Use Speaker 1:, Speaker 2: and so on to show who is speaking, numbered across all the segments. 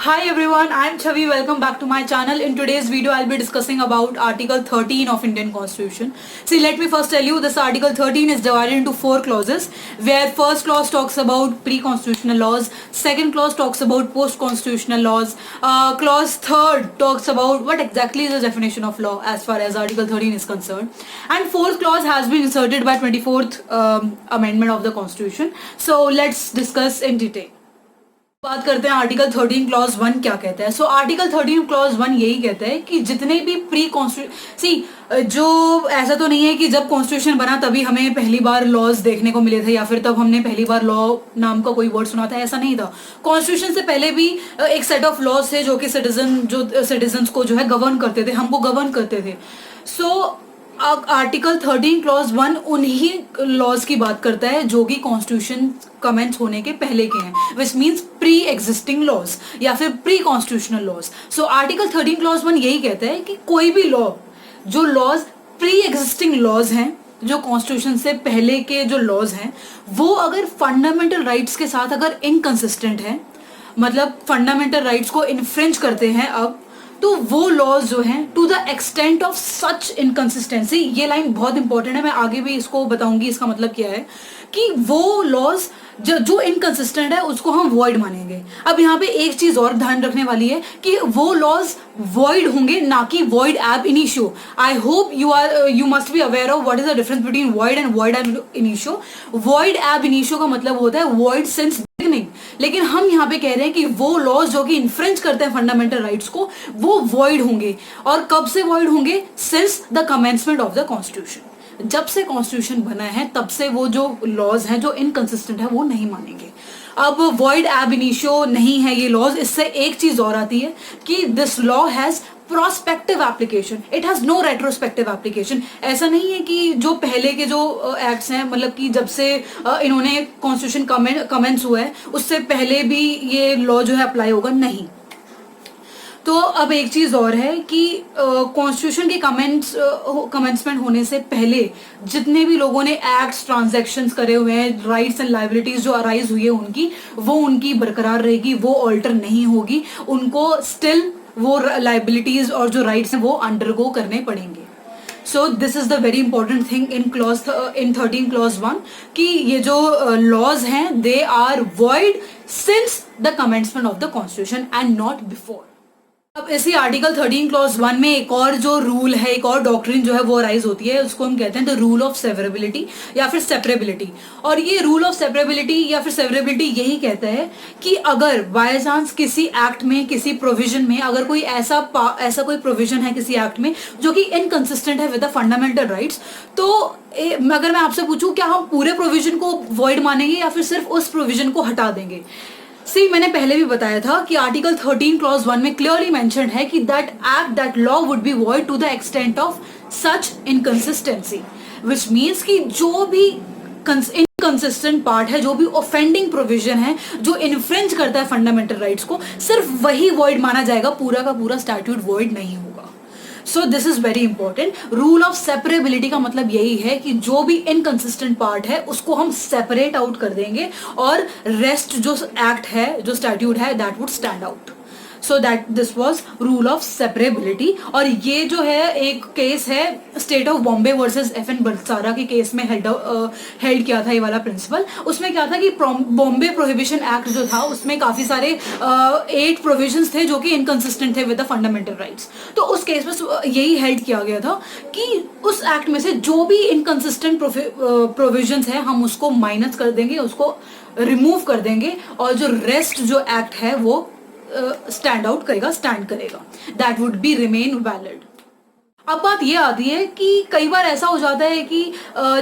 Speaker 1: Hi everyone, I am Chavi. Welcome back to my channel. In today's video, I'll be discussing about Article 13 of Indian Constitution. See, let me first tell you, this Article 13 is divided into 4 clauses, where first clause talks about pre-constitutional laws, second clause talks about post-constitutional laws, clause third talks about what exactly is the definition of law as far as Article 13 is concerned, and fourth clause has been inserted by 24th amendment of the Constitution. So let's discuss in detail. बात करते हैं article 13 clause 1 क्या कहता है. सो article 13 clause 1 यही कहता है कि जितने भी प्री कॉन्स्टिट्यूशन जो ऐसा तो नहीं है कि जब कॉन्स्टिट्यूशन बना तभी हमें पहली बार लॉज देखने को मिले थे या फिर तब हमने पहली बार लॉ नाम का कोई वर्ड सुना था, ऐसा नहीं था. कॉन्स्टिट्यूशन से पहले भी एक सेट ऑफ लॉज थे जो कि सिटीजन को जो है गवर्न करते थे, हमको गवर्न करते थे. सो आर्टिकल 13 क्लॉज 1 उन्हीं लॉज की बात करता है जो कि कॉन्स्टिट्यूशन कमेंस होने के पहले के हैं, which means pre existing laws या फिर pre constitutional laws. So article 13 clause 1 यही कहता है कि कोई भी लॉ, जो लॉज प्री एग्जिस्टिंग लॉज हैं, जो कॉन्स्टिट्यूशन से पहले के जो लॉज हैं, वो अगर फंडामेंटल राइट्स के साथ अगर इनकंसिस्टेंट है, मतलब फंडामेंटल राइट्स को इन्फ्रिंज करते हैं अब, तो वो लॉज जो हैं to the extent of such inconsistency, ये लाइन बहुत इंपॉर्टेंट है, मैं आगे भी इसको बताऊंगी इसका मतलब क्या है, कि वो लॉज जो इनकंसिस्टेंट है उसको हम वॉइड मानेंगे. अब यहाँ पे एक चीज और ध्यान रखने वाली है कि वो लॉज वॉइड होंगे, ना कि वॉइड एब initio. I hope you must be aware of what is the difference between void and void एब इनिशियो. वॉइड एब इनिशियो का मतलब होता है वॉइड सिंस बिगिनिंग, लेकिन हम यहाँ पे कह रहे हैं कि वो लॉज जो कि इन्फ्रेंच करते हैं फंडामेंटल राइट्स को, वो वॉइड होंगे. और कब से वॉइड होंगे? Since the commencement of the constitution. जब से कॉन्स्टिट्यूशन बना है तब से वो जो लॉज हैं जो इनकंसिस्टेंट है वो नहीं मानेंगे. अब वॉइड एब इनिशियो नहीं है ये लॉज. इससे एक चीज और आती है कि this law has prospective application, it has no retrospective application. ऐसा नहीं है कि जो पहले के जो एक्ट्स हैं, मतलब कि जब से इन्होंने कॉन्स्टिट्यूशन कमेंस हुआ है उससे पहले भी ये लॉ जो है अप्लाई होगा, नहीं. तो अब एक चीज और है कि कॉन्स्टिट्यूशन के कमेंसमेंट होने से पहले जितने भी लोगों ने एक्ट्स ट्रांजैक्शंस करे हुए हैं, राइट्स एंड लायबिलिटीज जो अराइज हुई है उनकी बरकरार रहेगी, वो ऑल्टर नहीं होगी. उनको स्टिल वो लायबिलिटीज और जो राइट्स हैं वो अंडरगो करने पड़ेंगे. So this is the very important thing in 13 clause 1 कि ये जो लॉज हैं they are void since the commencement of the constitution and not before. अब इसी आर्टिकल 13 क्लॉज 1 में एक और जो रूल है, एक और डॉक्ट्रिन जो है वो राइज होती है, उसको हम कहते हैं द रूल ऑफ सेवरेबिलिटी या फिर सेपरेबिलिटी. और ये रूल ऑफ सेपरेबिलिटी या फिर सेवरेबिलिटी यही कहता है कि अगर बाय चांस किसी एक्ट में, किसी प्रोविजन में अगर कोई ऐसा कोई प्रोविजन है किसी एक्ट में जो कि इनकंसिस्टेंट है विद द फंडामेंटल राइट्स, तो अगर मैं आपसे पूछूं क्या हम पूरे प्रोविजन को वॉइड मानेंगे या फिर सिर्फ उस प्रोविजन को हटा देंगे. सी, मैंने पहले भी बताया था कि आर्टिकल 13 क्लॉज 1 में क्लियरली मेंशन्ड है कि that law would be void to the extent of such inconsistency, which means कि जो भी इनकंसिस्टेंट पार्ट है, जो भी ऑफेंडिंग प्रोविजन है जो इन्फ्रिंज करता है फंडामेंटल राइट्स को, सिर्फ वही वॉइड माना जाएगा, पूरा का पूरा स्टैट्यूट वॉइड नहीं होगा. So this is very important. Rule of separability का मतलब यही है कि जो भी इनकंसिस्टेंट पार्ट है उसको हम सेपरेट आउट कर देंगे और रेस्ट जो एक्ट है, जो स्टैट्यूट है, that would stand out. So that this was rule of separability. और ये जो है एक केस है state of Bombay versus FN Balsara के केस में हेल्ड किया था ये वाला प्रिंसिपल. उसमें क्या था कि बॉम्बे प्रोहिबिशन एक्ट जो था उसमें काफी सारे 8 प्रोविजंस थे जो कि इनकंसिस्टेंट थे विद द फंडामेंटल राइट्स. तो उस केस में यही हेल्ड किया गया था कि उस एक्ट में से जो भी इनकंसिस्टेंट प्रोविजंस है हम उसको माइनस कर देंगे, उसको रिमूव कर देंगे, और जो रेस्ट जो एक्ट है वो स्टैंड करेगा. That would be remain valid. अब बात ये आती है कि कई बार ऐसा हो जाता है कि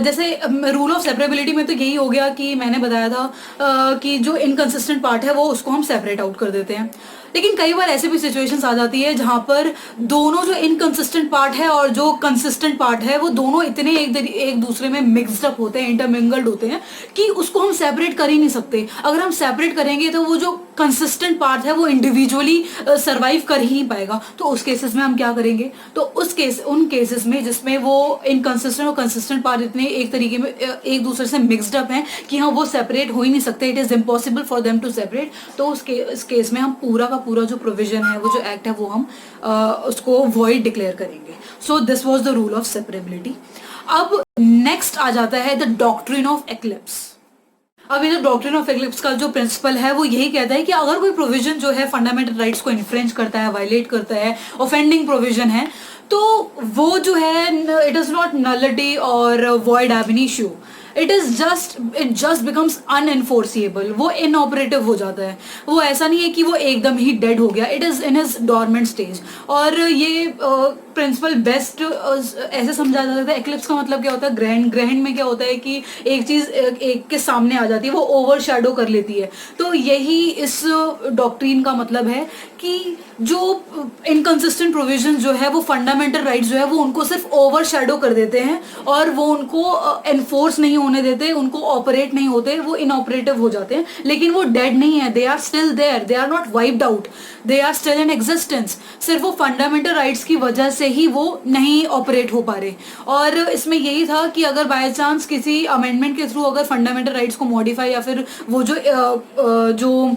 Speaker 1: जैसे रूल ऑफ सेपरेबिलिटी में तो यही हो गया कि मैंने बताया था कि जो इनकंसिस्टेंट पार्ट है वो उसको हम सेपरेट आउट कर देते हैं. लेकिन कई बार ऐसे भी सिचुएशंस आ जाती है जहां पर दोनों जो इनकंसिस्टेंट पार्ट है और जो कंसिस्टेंट पार्ट है वो दोनों इतने एक दूसरे में मिक्सड अप होते हैं, इंटरमिंगल्ड होते हैं कि उसको हम सेपरेट कर ही नहीं सकते. अगर हम सेपरेट करेंगे तो वो जो कंसिस्टेंट पार्ट है वो इंडिविजुअली सर्वाइव कर ही नहीं पाएगा। तो उस केसेस में हम क्या करेंगे, तो उन केसेस में जिसमें वो इनकंसिस्टेंट और कंसिस्टेंट पार्ट इतने एक तरीके में एक दूसरे से मिक्सड अप हैं कि हाँ वो सेपरेट हो ही नहीं सकते, it is impossible for them to separate, तो इस केस में हम पूरा का पूरा जो प्रोविजन है, वो जो एक्ट है, वो हम उसको वॉइड डिक्लेयर करेंगे। So this was the rule of separability. अब नेक्स्ट आ जाता है द डॉक्ट्रिन ऑफ एक्लिप्स। अब ये जो डॉक्ट्रिन ऑफ एक्लिप्स का जो प्रिंसिपल है वो यही कहता है कि अगर कोई प्रोविजन जो है फंडामेंटल राइट्स को इन्फ्रेंच करता है, वायलेट करता है, ऑफेंडिंग प्रोविजन है, तो वो जो है इट इज नॉट नलिटी और वॉइड एब an issue, it just becomes अनएनफोर्सिएबल, वो इनऑपरेटिव हो जाता है। वो ऐसा नहीं है कि वो एकदम ही डेड हो गया, it is in his dormant stage. और ये प्रिंसिपल बेस्ट ऐसे समझा जा सकता है। एक्लिप्स का मतलब क्या होता है, ग्रहण में क्या होता है कि एक चीज एक के सामने आ जाती है, वो ओवर शैडो कर लेती है। तो यही इस डॉक्ट्रीन का मतलब है कि जो इनकंसिस्टेंट प्रोविजन जो है वो फंडामेंटल राइट्स जो है वो उनको सिर्फ ओवर शैडो कर देते हैं और वो उनको एनफोर्स नहीं होने देते, उनको ऑपरेट नहीं होते, वो इनऑपरेटिव हो जाते हैं। लेकिन वो डेड नहीं है, they are still there, they are not wiped out, they are still in existence. सिर्फ वो फंडामेंटल राइट्स की वजह से ही वो नहीं ऑपरेट हो पा रहे। और इसमें यही था कि अगर बाय चांस किसी अमेंडमेंट के थ्रू अगर फंडामेंटल राइट्स को मॉडिफाई या फिर वो जो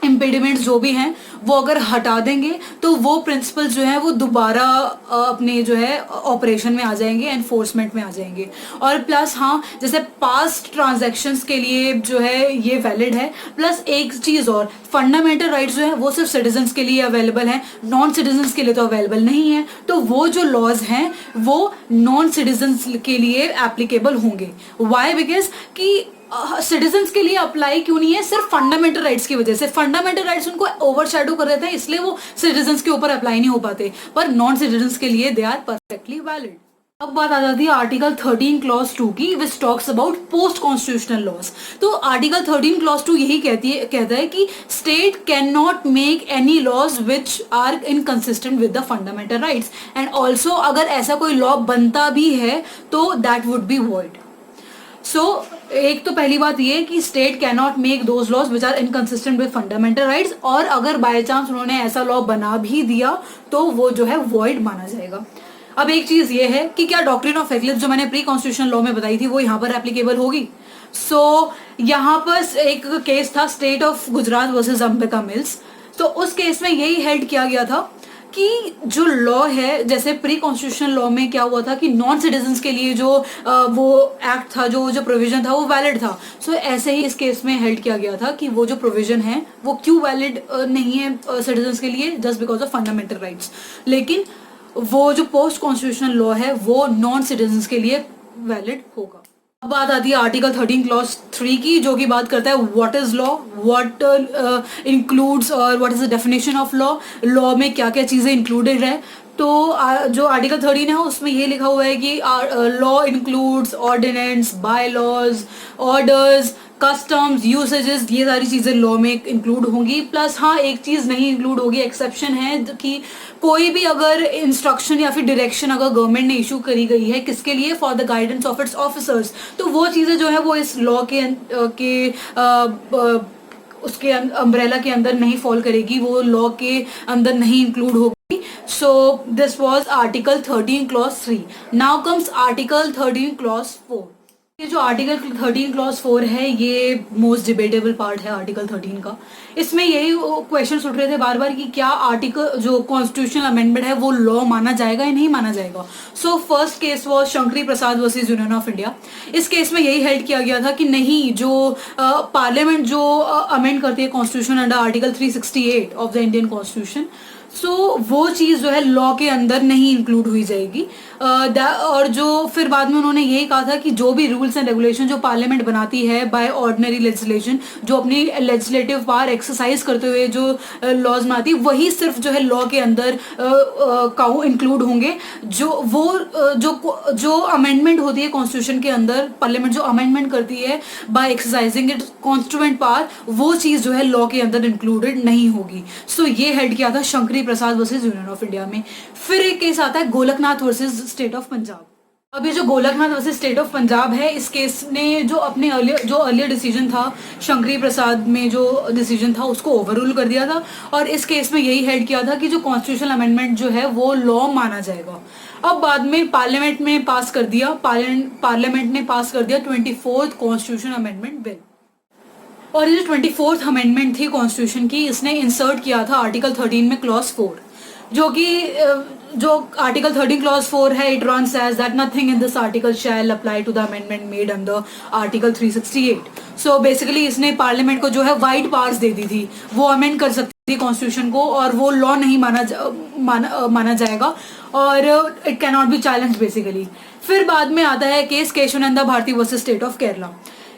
Speaker 1: इम्पेडिमेंट्स जो भी हैं वो अगर हटा देंगे तो वो प्रिंसिपल्स जो है वो दोबारा अपने जो है ऑपरेशन में आ जाएंगे, एनफोर्समेंट में आ जाएंगे। और प्लस हाँ, जैसे पास्ट ट्रांजैक्शंस के लिए जो है ये वैलिड है। प्लस एक चीज़ और, फंडामेंटल राइट्स जो है वो सिर्फ सिटीजन्स के लिए अवेलेबल हैं, नॉन सिटीजन्स के लिए तो अवेलेबल नहीं है। तो वो जो लॉज हैं वो नॉन सिटीजन्स के लिए एप्लीकेबल होंगे। वाई? बिकॉज कि सिटीजन्स के लिए अप्लाई क्यों नहीं है, सिर्फ फंडामेंटल राइट्स की वजह से। फंडामेंटल राइट्स उनको ओवरशैडो कर देते हैं, इसलिए वो सिटीजन्स के ऊपर अप्लाई नहीं हो पाते, पर नॉन सिटीजन्स के लिए दे आर परफेक्टली वैलिड। अब बात आ जाती है आर्टिकल 13 क्लॉज 2 की, which talks about post constitutional laws. तो आर्टिकल 13 क्लॉज 2 यही कहता है कि state can not make any laws which are inconsistent with the fundamental rights, and also अगर ऐसा कोई लॉ बनता भी है तो दैट वुड बी वॉइड। एक तो पहली बात ये कि state can not make those laws which are inconsistent with fundamental rights, और अगर बाय चांस उन्होंने ऐसा लॉ बना भी दिया तो वो जो है वॉइड माना जाएगा। अब एक चीज ये है कि क्या डॉक्ट्रिन ऑफ एक्लिप्स जो मैंने प्री कॉन्स्टिट्यूशनल लॉ में बताई थी वो यहाँ पर एप्लीकेबल होगी? यहाँ पर एक केस था state of Gujarat versus Ambika mills. तो उस केस में यही हेल्ड किया गया था कि जो लॉ है, जैसे प्री कॉन्स्टिट्यूशनल लॉ में क्या हुआ था कि नॉन सिटीजन्स के लिए जो वो एक्ट था, जो प्रोविजन था वो वैलिड था। ऐसे ही इस केस में हेल्ड किया गया था कि वो जो प्रोविजन है वो क्यों वैलिड नहीं है सिटीजन्स के लिए, just because of fundamental rights. लेकिन वो जो पोस्ट कॉन्स्टिट्यूशनल लॉ है वो नॉन सिटीजन्स के लिए वैलिड होगा। अब बात आती है आर्टिकल 13 क्लॉज 3 की, जो कि बात करता है what is law, what includes और what is the definition of law, law में क्या क्या चीज़ें इंक्लूडेड है। तो जो आर्टिकल 13 है उसमें ये लिखा हुआ है कि law includes ordinance, by laws, orders, customs, usages, ये सारी चीज़ें लॉ में इंक्लूड होंगी। प्लस हाँ, एक चीज़ नहीं इंक्लूड होगी, एक्सेप्शन है कि कोई भी अगर इंस्ट्रक्शन या फिर डायरेक्शन अगर गवर्नमेंट ने इशू करी गई है, किसके लिए, for the guidance of its officers, तो वो चीज़ें जो है वो इस लॉ के उसके अम्ब्रेला के अंदर नहीं फॉल करेगी, वो लॉ के अंदर नहीं इंक्लूड होगी। सो this was article 13 clause 3। Now comes article 13 clause 4। ये जो आर्टिकल 13 क्लॉज 4 है ये मोस्ट डिबेटेबल पार्ट है आर्टिकल 13 का। इसमें यही क्वेश्चन उठ रहे थे बार बार कि क्या आर्टिकल जो कॉन्स्टिट्यूशनल अमेंडमेंट है वो लॉ माना जाएगा या नहीं माना जाएगा। First case was Shankari Prasad versus union of India. इस केस में यही हेल्ड किया गया था कि नहीं, जो पार्लियामेंट जो अमेंड करती है constitution under article 368 of the Indian constitution, वो चीज़ जो है लॉ के अंदर नहीं इंक्लूड हुई जाएगी। और जो फिर बाद में उन्होंने यही कहा था कि जो भी रूल्स एंड रेगुलेशन जो पार्लियामेंट बनाती है बाय ऑर्डिनरी लेजिस्लेशन, जो अपनी लेजिस्लेटिव पावर एक्सरसाइज करते हुए जो लॉज बनाती है, वही सिर्फ जो है लॉ के अंदर इंक्लूड होंगे। जो अमेंडमेंट होती है कॉन्स्टिट्यूशन के अंदर, पार्लियामेंट जो अमेंडमेंट करती है by exercising it constituent power, वो चीज़ जो है लॉ के अंदर इंक्लूडेड नहीं होगी। ये हेल्ड किया था शंकरी प्रसाद वर्सेस यूनियन ऑफ इंडिया में। फिर एक केस आता है Golaknath versus state of Punjab. अभी जो Golaknath versus state of Punjab है, इस केस ने जो अपने अर्लियर डिसीजन था, शंकरी प्रसाद में जो डिसीजन था उसको ओवररूल कर दिया था, और इस केस में यही हेड किया था कि जो कॉन्स्टिट्यूशनल अमेंडमेंट जो है वो लॉ माना जाएगा। अब बाद में पार्लियामेंट में पास कर दिया, पार्लियामेंट ने पास कर दिया 24th कॉन्स्टिट्यूशन अमेंडमेंट बिल। और ये जो 24th अमेंडमेंट थी कॉन्स्टिट्यूशन की, इसने इंसर्ट किया था आर्टिकल 13 में क्लॉज 4, जो कि जो आर्टिकल 13 क्लॉज 4 है, it runs as that nothing in this article shall apply to the amendment made under article 368। So basically इसने पार्लियामेंट को जो है वाइड पावर्स दे दी थी, वो अमेंड कर सकती थी कॉन्स्टिट्यूशन को, और वो लॉ नहीं माना जाएगा, और it can not be challenge basically. फिर बाद में आता है case Kesavananda Bharati versus state of Kerala.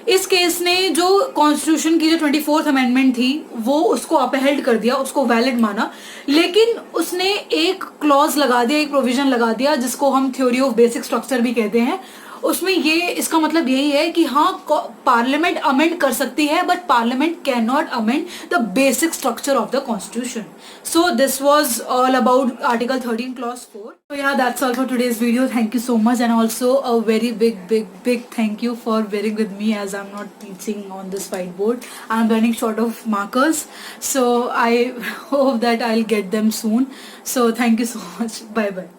Speaker 1: इस केस ने जो कॉन्स्टिट्यूशन की जो 24th अमेंडमेंट थी वो उसको अपहेल्ड कर दिया, उसको वैलिड माना, लेकिन उसने एक क्लॉज लगा दिया, एक प्रोविजन लगा दिया जिसको हम थ्योरी ऑफ बेसिक स्ट्रक्चर भी कहते हैं। उसमें ये इसका मतलब यही है कि हाँ, पार्लियामेंट अमेंड कर सकती है, but parliament can not amend the basic structure of the constitution. So this was all about article 13 clause 4. So yeah, that's all for today's video. Thank you so much, and also a very big thank you for bearing with me as I'm not teaching on this whiteboard. I'm running short of markers, so I hope that I'll get them soon. So thank you so much. Bye bye.